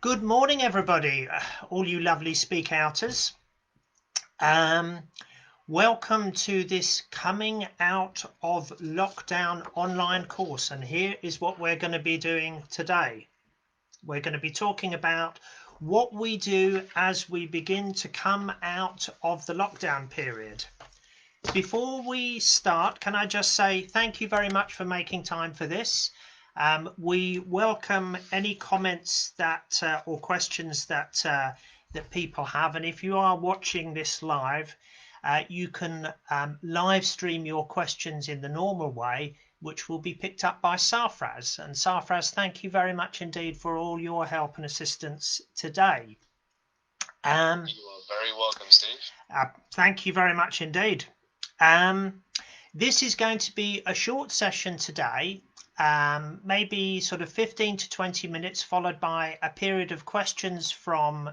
Good morning, everybody, all you lovely speak outers. Welcome to this coming out of lockdown online course, and here is what we're going to be doing today. We're going to be talking about what we do as we begin to come out of the lockdown period. Before we start, can I just say thank you very much for making time for this. We welcome any comments that or questions that that people have, and if you are watching this live, you can live stream your questions in the normal way, which will be picked up by Sarfraz. And Sarfraz, thank you very much indeed for all your help and assistance today. You are very welcome, Steve. Thank you very much indeed. This is going to be a short session today, maybe sort of 15 to 20 minutes, followed by a period of questions from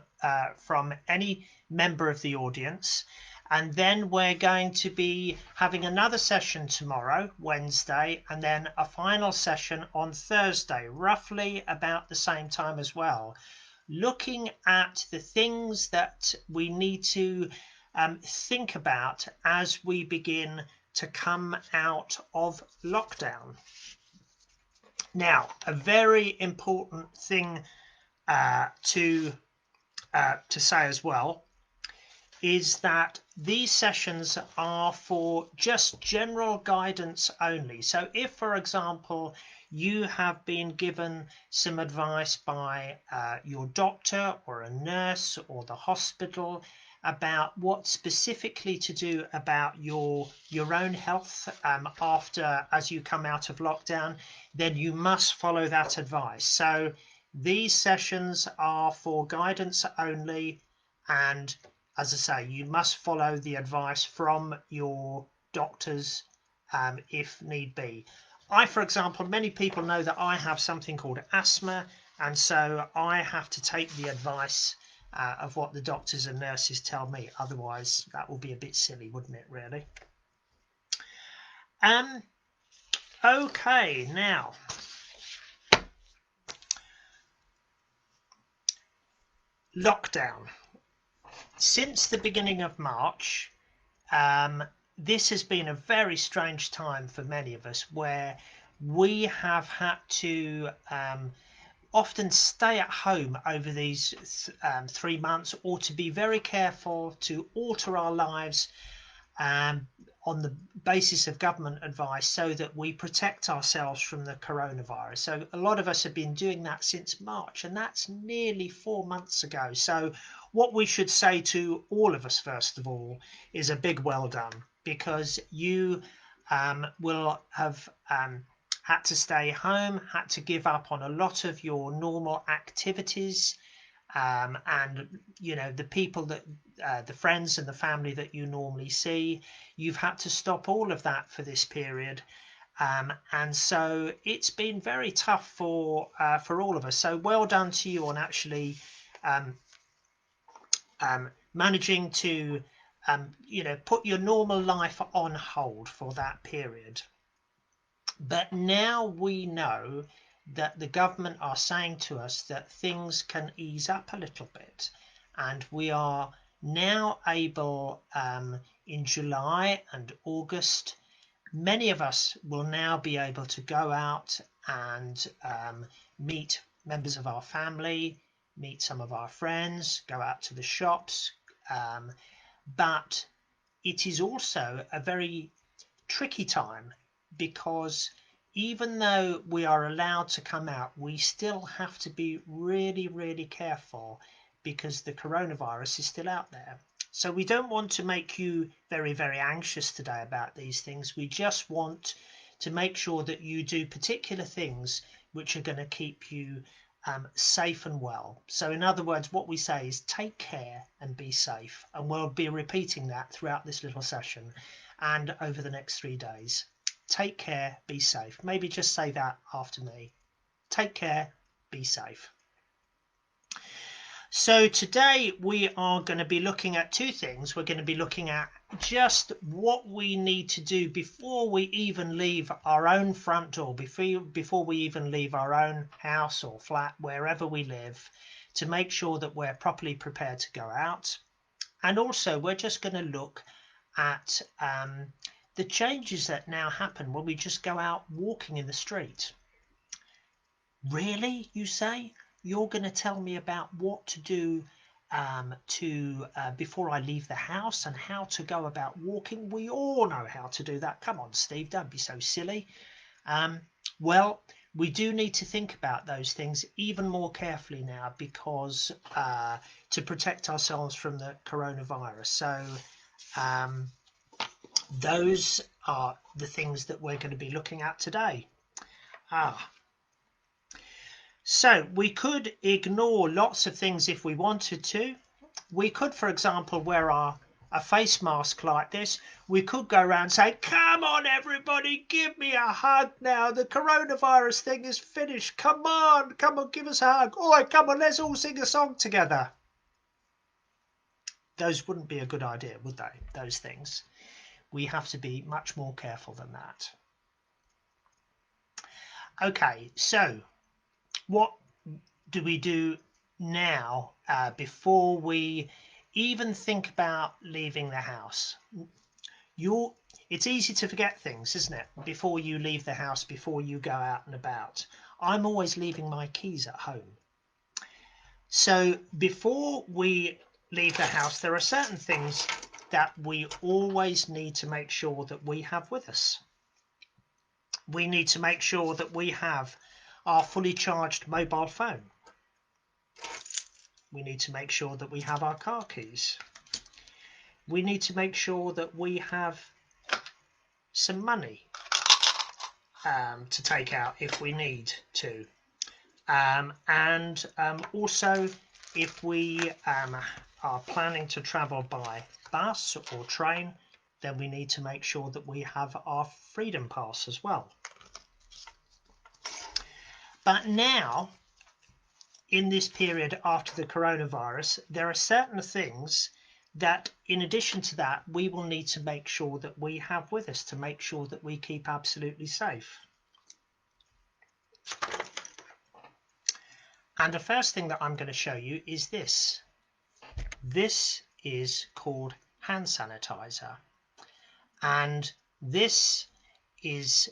any member of the audience. And then we're going to be having another session tomorrow, Wednesday, and then a final session on Thursday, roughly about the same time as well, looking at the things that we need to think about as we begin to come out of lockdown. Now, a very important thing to say as well is that these sessions are for just general guidance only. So if, for example, you have been given some advice by your doctor or a nurse or the hospital about what specifically to do about your own health as you come out of lockdown, then you must follow that advice. So these sessions are for guidance only, and as I say, you must follow the advice from your doctors if need be. For example, many people know that I have something called asthma, and so I have to take the advice of what the doctors and nurses tell me. Otherwise, that would be a bit silly, wouldn't it, really? Okay, now, lockdown. Since the beginning of March, this has been a very strange time for many of us, where we have had to often stay at home over these 3 months, or to be very careful to alter our lives on the basis of government advice so that we protect ourselves from the coronavirus. So a lot of us have been doing that since March, and that's nearly 4 months ago. So what we should say to all of us, first of all, is a big well done, because you will have had to stay home, had to give up on a lot of your normal activities, and you know, the people that the friends and the family that you normally see, you've had to stop all of that for this period, and so it's been very tough for all of us. So well done to you on actually managing to you know, put your normal life on hold for that period. But now we know that the government are saying to us that things can ease up a little bit, and we are now able, in July and August, many of us will now be able to go out and meet members of our family, meet some of our friends, go out to the shops, but it is also a very tricky time, because even though we are allowed to come out, we still have to be really, really careful, because the coronavirus is still out there. So we don't want to make you very, very anxious today about these things. We just want to make sure that you do particular things which are going to keep you safe and well. So in other words, what we say is take care and be safe, and we'll be repeating that throughout this little session and over the next 3 days. Take care, be safe. Maybe just say that after me. Take care, be safe. So today we are going to be looking at two things. We're going to be looking at just what we need to do before we even leave our own front door, before we even leave our own house or flat, wherever we live, to make sure that we're properly prepared to go out. And also we're just going to look at the changes that now happen when we just go out walking in the street. Really, you say? You're going to tell me about what to do before I leave the house and how to go about walking? We all know how to do that. Come on, Steve, don't be so silly. Well, we do need to think about those things even more carefully now, because to protect ourselves from the coronavirus. So those are the things that we're going to be looking at today. So we could ignore lots of things if we wanted to. We could, for example, wear a face mask like this. We could go around and say, come on everybody, give me a hug now. The coronavirus thing is finished. Come on, give us a hug. Oi, come on, let's all sing a song together. Those wouldn't be a good idea, would they? Those things. We have to be much more careful than that. Okay, so what do we do now before we even think about leaving the house? It's easy to forget things, isn't it? Before you leave the house, before you go out and about. I'm always leaving my keys at home. So before we leave the house, there are certain things that we always need to make sure that we have with us. We need to make sure that we have our fully charged mobile phone. We need to make sure that we have our car keys. We need to make sure that we have some money to take out if we need to. Also, if we are planning to travel by bus or train, then we need to make sure that we have our freedom pass as well. But now, in this period after the coronavirus, there are certain things that, in addition to that, we will need to make sure that we have with us to make sure that we keep absolutely safe. And the first thing that I'm going to show you is this. This is called hand sanitizer. And this is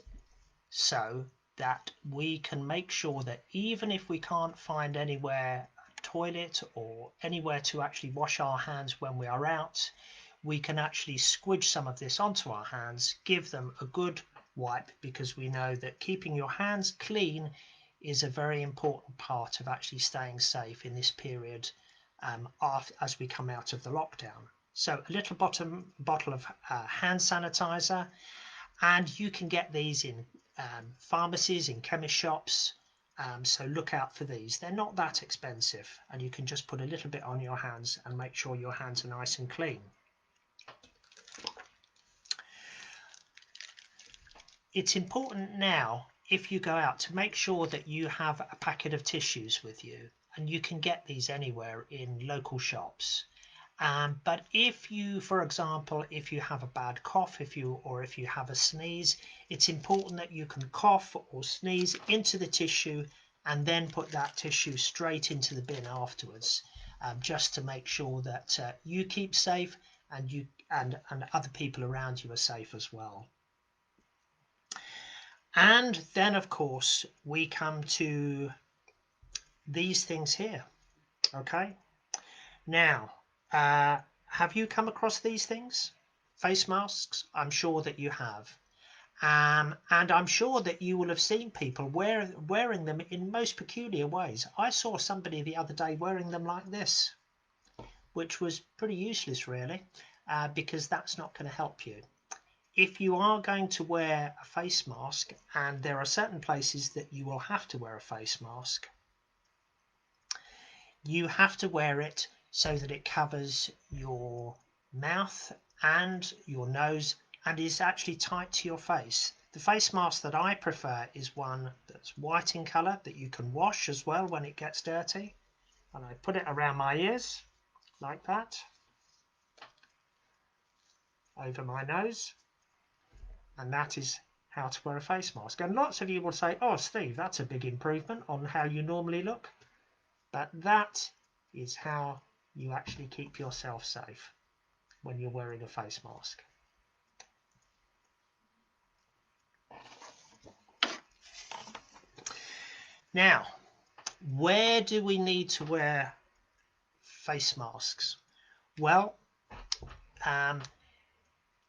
so that we can make sure that even if we can't find anywhere, a toilet or anywhere to actually wash our hands when we are out, we can actually squidge some of this onto our hands, give them a good wipe, because we know that keeping your hands clean is a very important part of actually staying safe in this period as we come out of the lockdown. So a little bottle of hand sanitizer, and you can get these in pharmacies, in chemist shops, so look out for these. They're not that expensive, and you can just put a little bit on your hands and make sure your hands are nice and clean. It's important now, if you go out, to make sure that you have a packet of tissues with you, and you can get these anywhere in local shops. But if you, for example, if you have a bad cough, if you have a sneeze, it's important that you can cough or sneeze into the tissue and then put that tissue straight into the bin afterwards, just to make sure that you keep safe and you and other people around you are safe as well. And then, of course, we come to these things here. Okay, now, have you come across these things? Face masks? I'm sure that you have. And I'm sure that you will have seen people wearing them in most peculiar ways. I saw somebody the other day wearing them like this, which was pretty useless really, because that's not going to help you. If you are going to wear a face mask, and there are certain places that you will have to wear a face mask, you have to wear it so that it covers your mouth and your nose and is actually tight to your face. The face mask that I prefer is one that's white in colour, that you can wash as well when it gets dirty. And I put it around my ears like that, over my nose, and that is how to wear a face mask. And lots of you will say, oh Steve, that's a big improvement on how you normally look. But that is how you actually keep yourself safe when you're wearing a face mask. Now, where do we need to wear face masks? Well,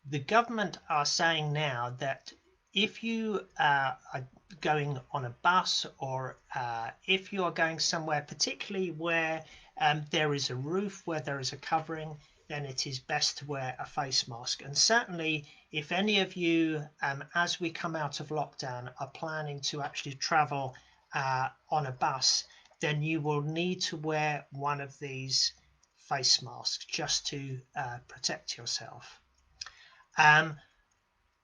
the government are saying now that if you are going on a bus, or if you are going somewhere particularly where there is a roof, where there is a covering, then it is best to wear a face mask. And certainly if any of you, as we come out of lockdown, are planning to actually travel on a bus, then you will need to wear one of these face masks just to protect yourself.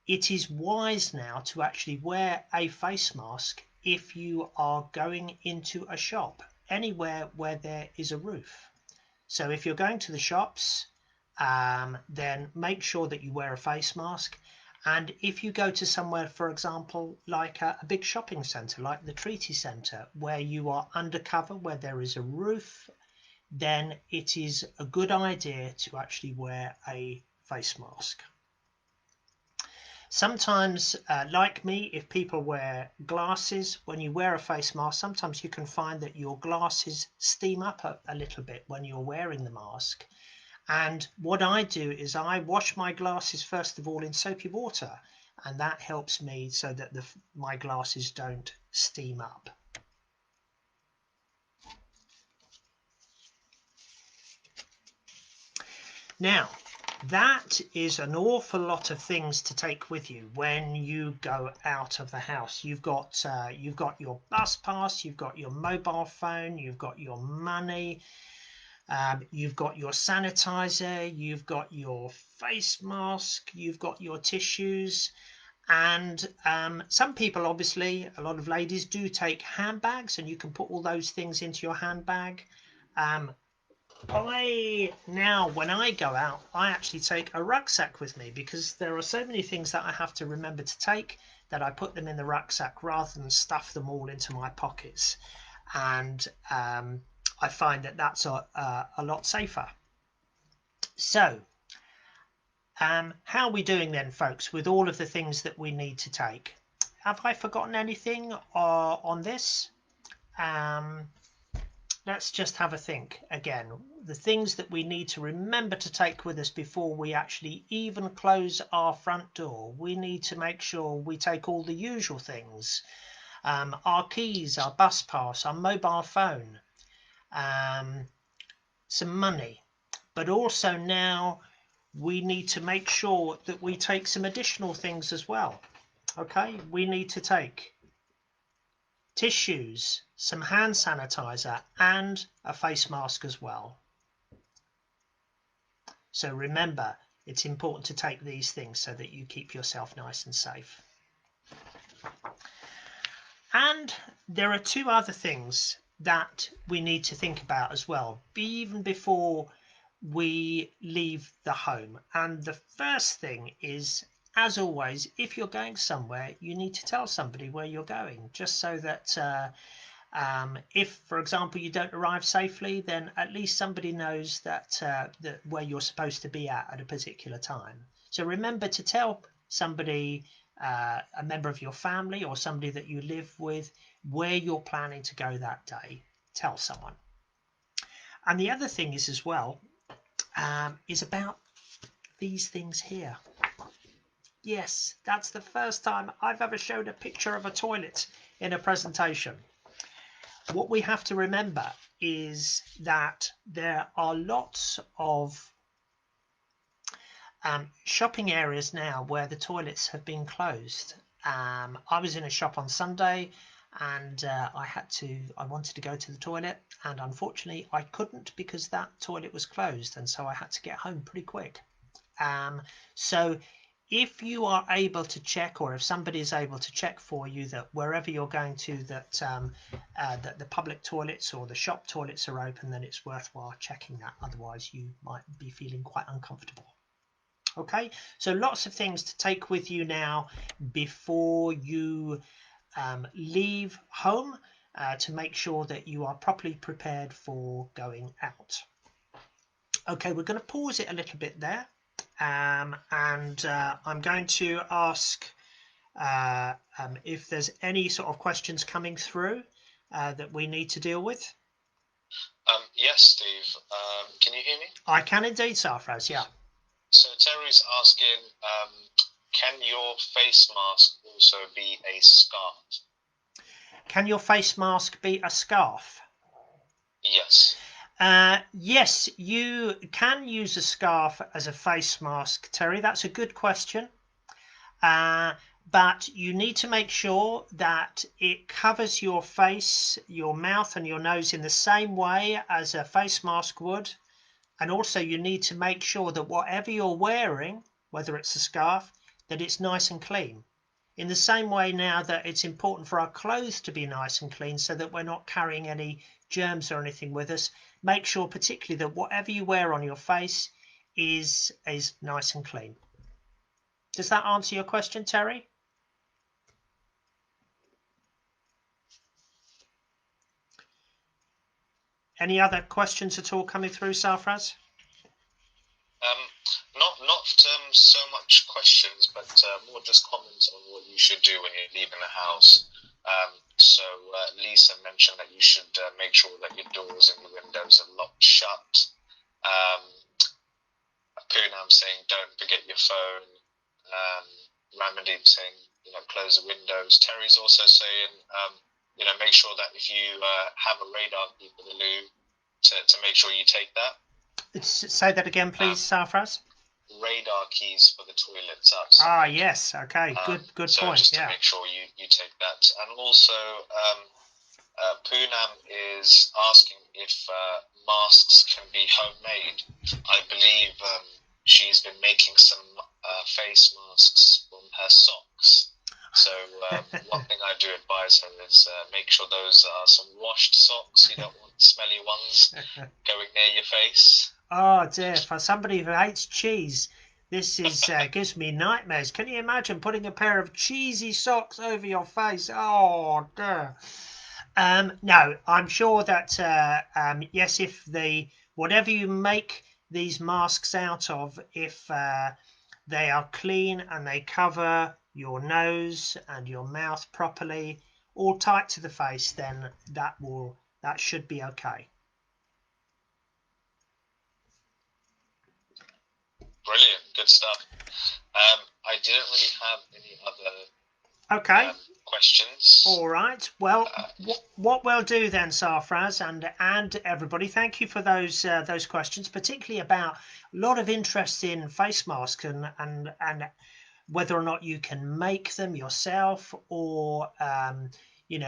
It is wise now to actually wear a face mask if you are going into a shop, anywhere where there is a roof. So if you're going to the shops, then make sure that you wear a face mask. And if you go to somewhere, for example, like a big shopping centre, like the Treaty Centre, where you are undercover, where there is a roof, then it is a good idea to actually wear a face mask. Sometimes, like me, if people wear glasses, when you wear a face mask, sometimes you can find that your glasses steam up a little bit when you're wearing the mask. And what I do is I wash my glasses first of all in soapy water, and that helps me so that my glasses don't steam up. Now, that is an awful lot of things to take with you when you go out of the house. You've got your bus pass, you've got your mobile phone, you've got your money, you've got your sanitizer, you've got your face mask, you've got your tissues, and some people, obviously a lot of ladies, do take handbags, and you can put all those things into your handbag. When I go out, I actually take a rucksack with me, because there are so many things that I have to remember to take that I put them in the rucksack rather than stuff them all into my pockets. And I find that that's a lot safer. So how are we doing then, folks, with all of the things that we need to take? Have I forgotten anything on this? Let's just have a think again. The things that we need to remember to take with us before we actually even close our front door. We need to make sure we take all the usual things. Our keys, our bus pass, our mobile phone, some money. But also now we need to make sure that we take some additional things as well. Okay, we need to take tissues, some hand sanitizer, and a face mask as well. So remember, it's important to take these things so that you keep yourself nice and safe. And there are two other things that we need to think about as well, even before we leave the home. And the first thing is, as always, if you're going somewhere, you need to tell somebody where you're going, just so that if, for example, you don't arrive safely, then at least somebody knows that where you're supposed to be at a particular time. So remember to tell somebody, a member of your family or somebody that you live with, where you're planning to go that day. Tell someone. And the other thing is as well, is about these things here. Yes, that's the first time I've ever showed a picture of a toilet in a presentation. What we have to remember is that there are lots of shopping areas now where the toilets have been closed. I was in a shop on Sunday, and I wanted to go to the toilet, and unfortunately I couldn't, because that toilet was closed, and so I had to get home pretty quick. So if you are able to check, or if somebody is able to check for you, that wherever you're going to, that the public toilets or the shop toilets are open, then it's worthwhile checking that. Otherwise you might be feeling quite uncomfortable. Okay, so lots of things to take with you now before you leave home. to make sure that you are properly prepared for going out. Okay, we're going to pause it a little bit there, and I'm going to ask if there's any sort of questions coming through that we need to deal with. Yes, Steve. Can you hear me? I can indeed, Sarfraz, yeah. So Terry's asking, can your face mask also be a scarf? Can your face mask be a scarf? Yes. Yes, you can use a scarf as a face mask, Terry. That's a good question. But you need to make sure that it covers your face, your mouth and your nose in the same way as a face mask would. And also you need to make sure that whatever you're wearing, whether it's a scarf, that it's nice and clean. In the same way now that it's important for our clothes to be nice and clean so that we're not carrying any germs or anything with us, make sure particularly that whatever you wear on your face is nice and clean. Does that answer your question, Terry? Any other questions at all coming through, Sarfraz? Not so much questions, but more just comments on what you should do when you're leaving the house. So Lisa mentioned that you should make sure that your doors and your windows are locked shut. Poonam saying don't forget your phone. Ramandeep saying close the windows. Terry's also saying make sure that if you have a radar key for the loo, to make sure you take that. Say that again, please, Sarfraz. Radar keys for the toilets outside. Yes, okay, good so point. Just to make sure you take that. And also Poonam is asking if masks can be homemade. I believe she's been making some face masks from her socks. So one thing I do advise her is make sure those are some washed socks. You don't want smelly ones going near your face. Oh dear, for somebody who hates cheese, this is gives me nightmares. Can you imagine putting a pair of cheesy socks over your face? Oh dear. No, I'm sure that yes, if whatever you make these masks out of, if they are clean and they cover your nose and your mouth properly, all tight to the face, then that should be okay. Brilliant, good stuff. I didn't really have any other questions. All right. Well, what we'll do then, Sarfraz and everybody, thank you for those questions, particularly about a lot of interest in face masks and whether or not you can make them yourself or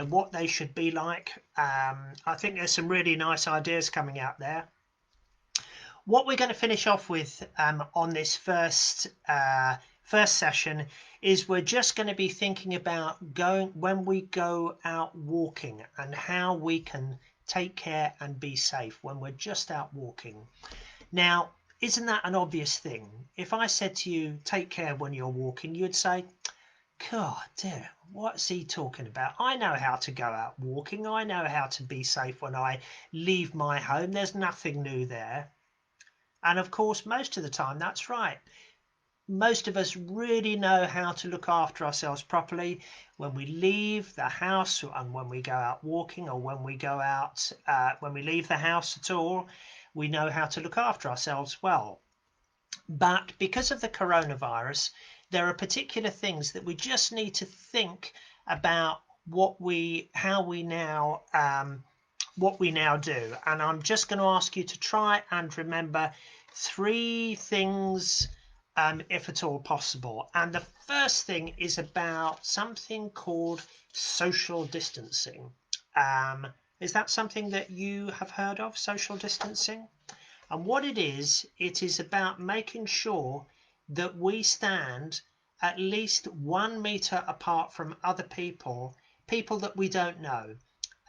what they should be like. I think there's some really nice ideas coming out there. What we're going to finish off with on this first session is we're just going to be thinking about when we go out walking and how we can take care and be safe when we're just out walking. Now, isn't that an obvious thing? If I said to you, take care when you're walking, you'd say, God dear, what's he talking about? I know how to go out walking. I know how to be safe when I leave my home. There's nothing new there. And of course, most of the time, that's right. Most of us really know how to look after ourselves properly when we leave the house and when we go out walking, or when we go out, when we leave the house at all, we know how to look after ourselves well. But because of the coronavirus, there are particular things that we just need to think about what we now do. And I'm just going to ask you to try and remember 3 things, if at all possible. And the first thing is about something called social distancing. Is that something that you have heard of, social distancing? And what it is about making sure that we stand at least 1 meter apart from other people that we don't know,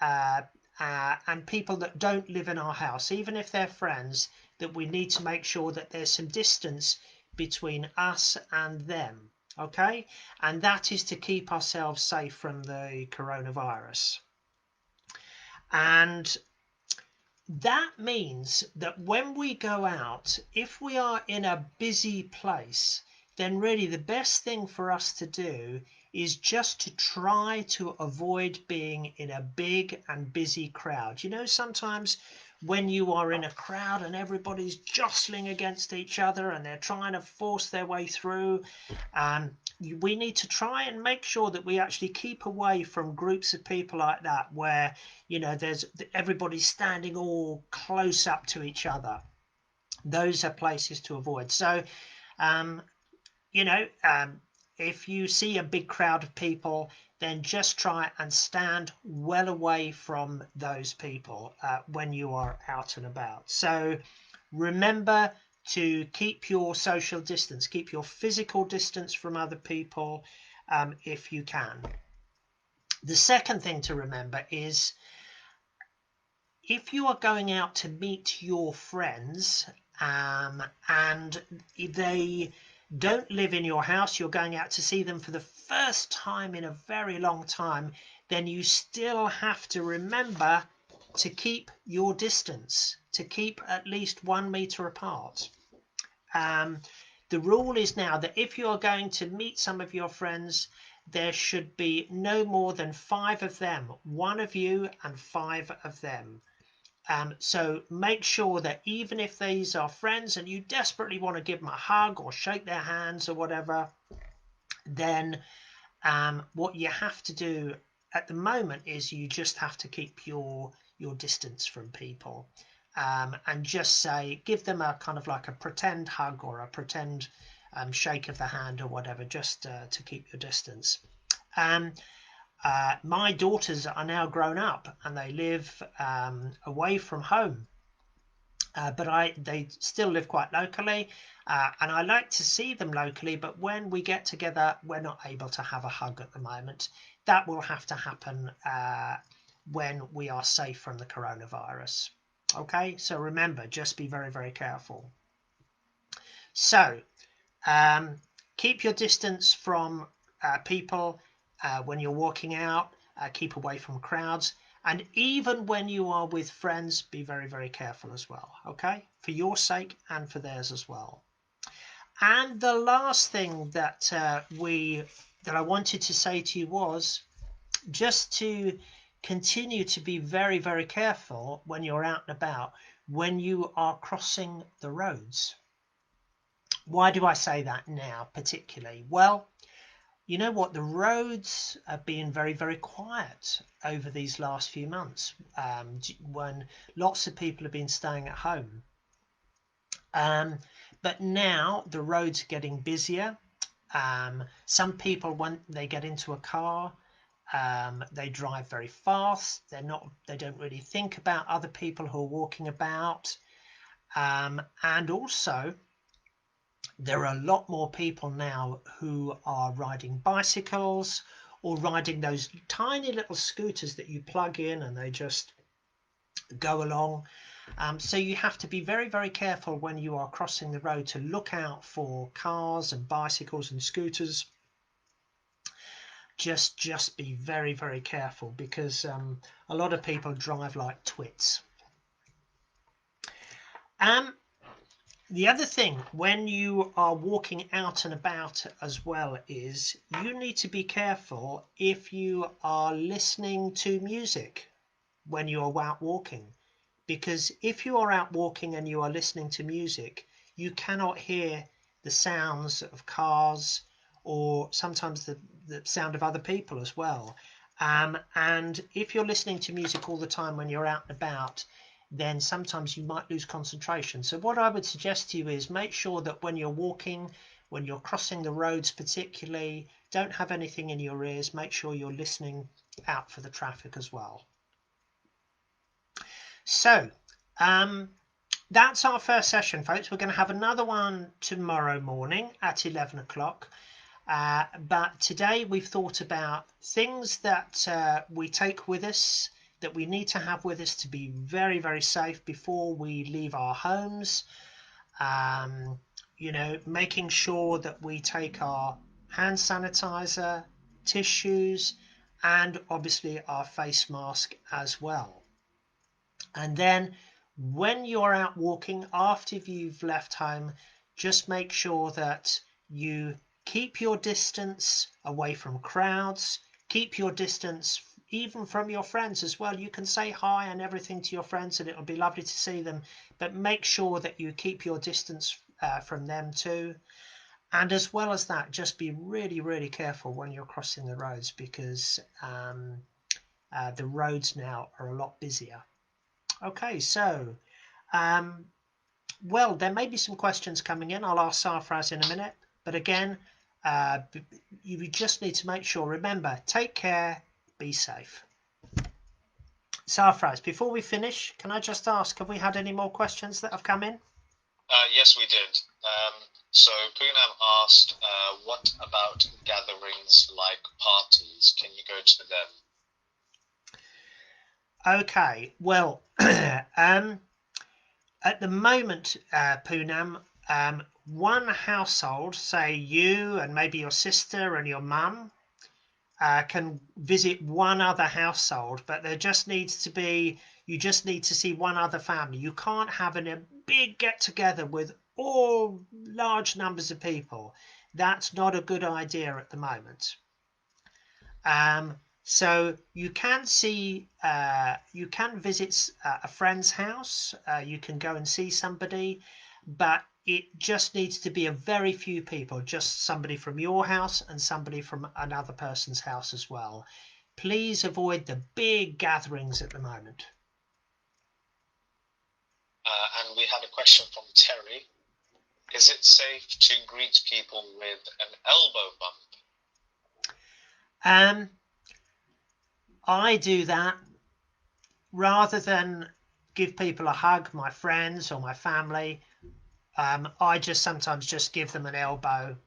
and people that don't live in our house, even if they're friends, that we need to make sure that there's some distance between us and them. Okay? And that is to keep ourselves safe from the coronavirus. And that means that when we go out, if we are in a busy place, then really the best thing for us to do is just to try to avoid being in a big and busy crowd. You know, sometimes when you are in a crowd and everybody's jostling against each other and they're trying to force their way through, we need to try and make sure that we actually keep away from groups of people like that, where, you know, there's everybody's standing all close up to each other. Those are places to avoid. So you know, if you see a big crowd of people, then just try and stand well away from those people when you are out and about. So remember to keep your social distance, keep your physical distance from other people if you can. The second thing to remember is, if you are going out to meet your friends and they don't live in your house, you're going out to see them for the first time in a very long time, then you still have to remember to keep your distance, to keep at least 1 meter apart. The rule is now that if you are going to meet some of your friends, there should be no more than 5 of them, 1 of you and 5 of them. So make sure that even if these are friends and you desperately want to give them a hug or shake their hands or whatever, then what you have to do at the moment is you just have to keep your distance from people, and just say, give them a kind of like a pretend hug or a pretend shake of the hand or whatever, just to keep your distance. My daughters are now grown up and they live away from home, but they still live quite locally, and I like to see them locally, but when we get together, we're not able to have a hug at the moment. That will have to happen when we are safe from the coronavirus. Okay, so remember, just be very, very careful. So keep your distance from people when you're walking out, keep away from crowds, and even when you are with friends, be very, very careful as well, okay, for your sake and for theirs as well. And the last thing that I wanted to say to you was just to continue to be very, very careful when you're out and about, when you are crossing the roads. Why do I say that now particularly? Well, you know what? The roads have been very, very quiet over these last few months, when lots of people have been staying at home. But now the roads are getting busier. Some people, when they get into a car, they drive very fast. They don't really think about other people who are walking about. And also, there are a lot more people now who are riding bicycles or riding those tiny little scooters that you plug in and they just go along. So you have to be very, very careful when you are crossing the road to look out for cars and bicycles and scooters. Just be very, very careful, because a lot of people drive like twits. The other thing when you are walking out and about as well is you need to be careful if you are listening to music when you are out walking, because if you are out walking and you are listening to music, you cannot hear the sounds of cars or sometimes the sound of other people as well. And if you're listening to music all the time when you're out and about, then sometimes you might lose concentration. So what I would suggest to you is make sure that when you're walking, when you're crossing the roads particularly, don't have anything in your ears. Make sure you're listening out for the traffic as well. So that's our first session, folks. We're going to have another one tomorrow morning at 11 o'clock. But today we've thought about things that we take with us, that we need to have with us to be very, very safe before we leave our homes. You know, making sure that we take our hand sanitizer, tissues, and obviously our face mask as well. And then when you're out walking after you've left home, just make sure that you keep your distance away from crowds, keep your distance even from your friends as well. You can say hi and everything to your friends and it'll be lovely to see them, but make sure that you keep your distance from them too. And as well as that, just be really, really careful when you're crossing the roads, because the roads now are a lot busier. Okay, so well, there may be some questions coming in. I'll ask Sarfraz in a minute, but again, you just need to make sure, remember, take care, be safe. Sarfraz, before we finish, can I just ask, have we had any more questions that have come in? Yes, we did. So Poonam asked, what about gatherings like parties? Can you go to them? Okay, well, at the moment, Poonam, one household, say you and maybe your sister and your mum, can visit one other household, but there just needs to be, you just need to see one other family. You can't have a big get together with all large numbers of people. That's not a good idea at the moment. So you can see, you can visit a friend's house, you can go and see somebody, but it just needs to be a very few people, just somebody from your house and somebody from another person's house as well. Please avoid the big gatherings at the moment. And we had a question from Terry. Is it safe to greet people with an elbow bump? I do that rather than give people a hug, my friends or my family. I just sometimes just give them an elbow.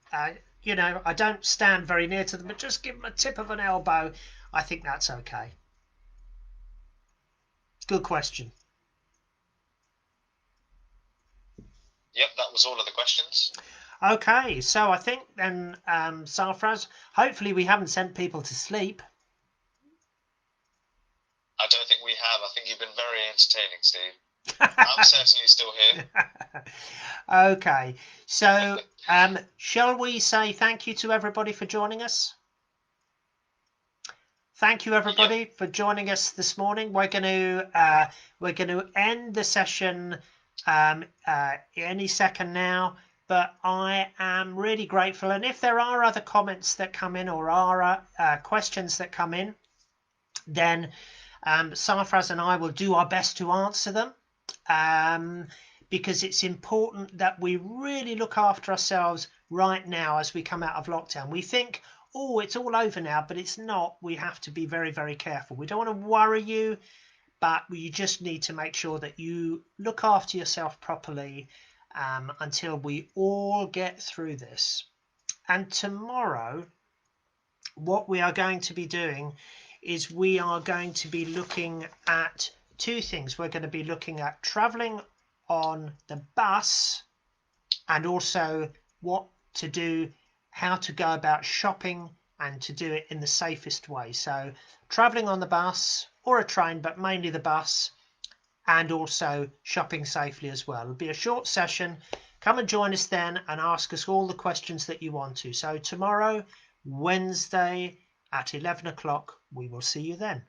You know, I don't stand very near to them, but just give them a tip of an elbow. I think that's okay. Good question. Yep, that was all of the questions. Okay, so I think then, Sarfraz, hopefully we haven't sent people to sleep. I don't think we have. I think you've been very entertaining, Steve. I'm certainly still here. Okay, so shall we say thank you to everybody for joining us? Thank you everybody for joining us this morning. We're going to end the session any second now, but I am really grateful. And if there are other comments that come in or are questions that come in, then Sarfraz and I will do our best to answer them, because it's important that we really look after ourselves right now as we come out of lockdown. We think, oh, it's all over now, but it's not. We have to be very, very careful. We don't want to worry you, but you just need to make sure that you look after yourself properly until we all get through this. And tomorrow, what we are going to be doing is we are going to be looking at two things. We're going to be looking at traveling on the bus and also what to do, how to go about shopping and to do it in the safest way. So traveling on the bus or a train, but mainly the bus, and also shopping safely as well. It'll be a short session. Come and join us then and ask us all the questions that you want to. So tomorrow, Wednesday at 11 o'clock, we will see you then.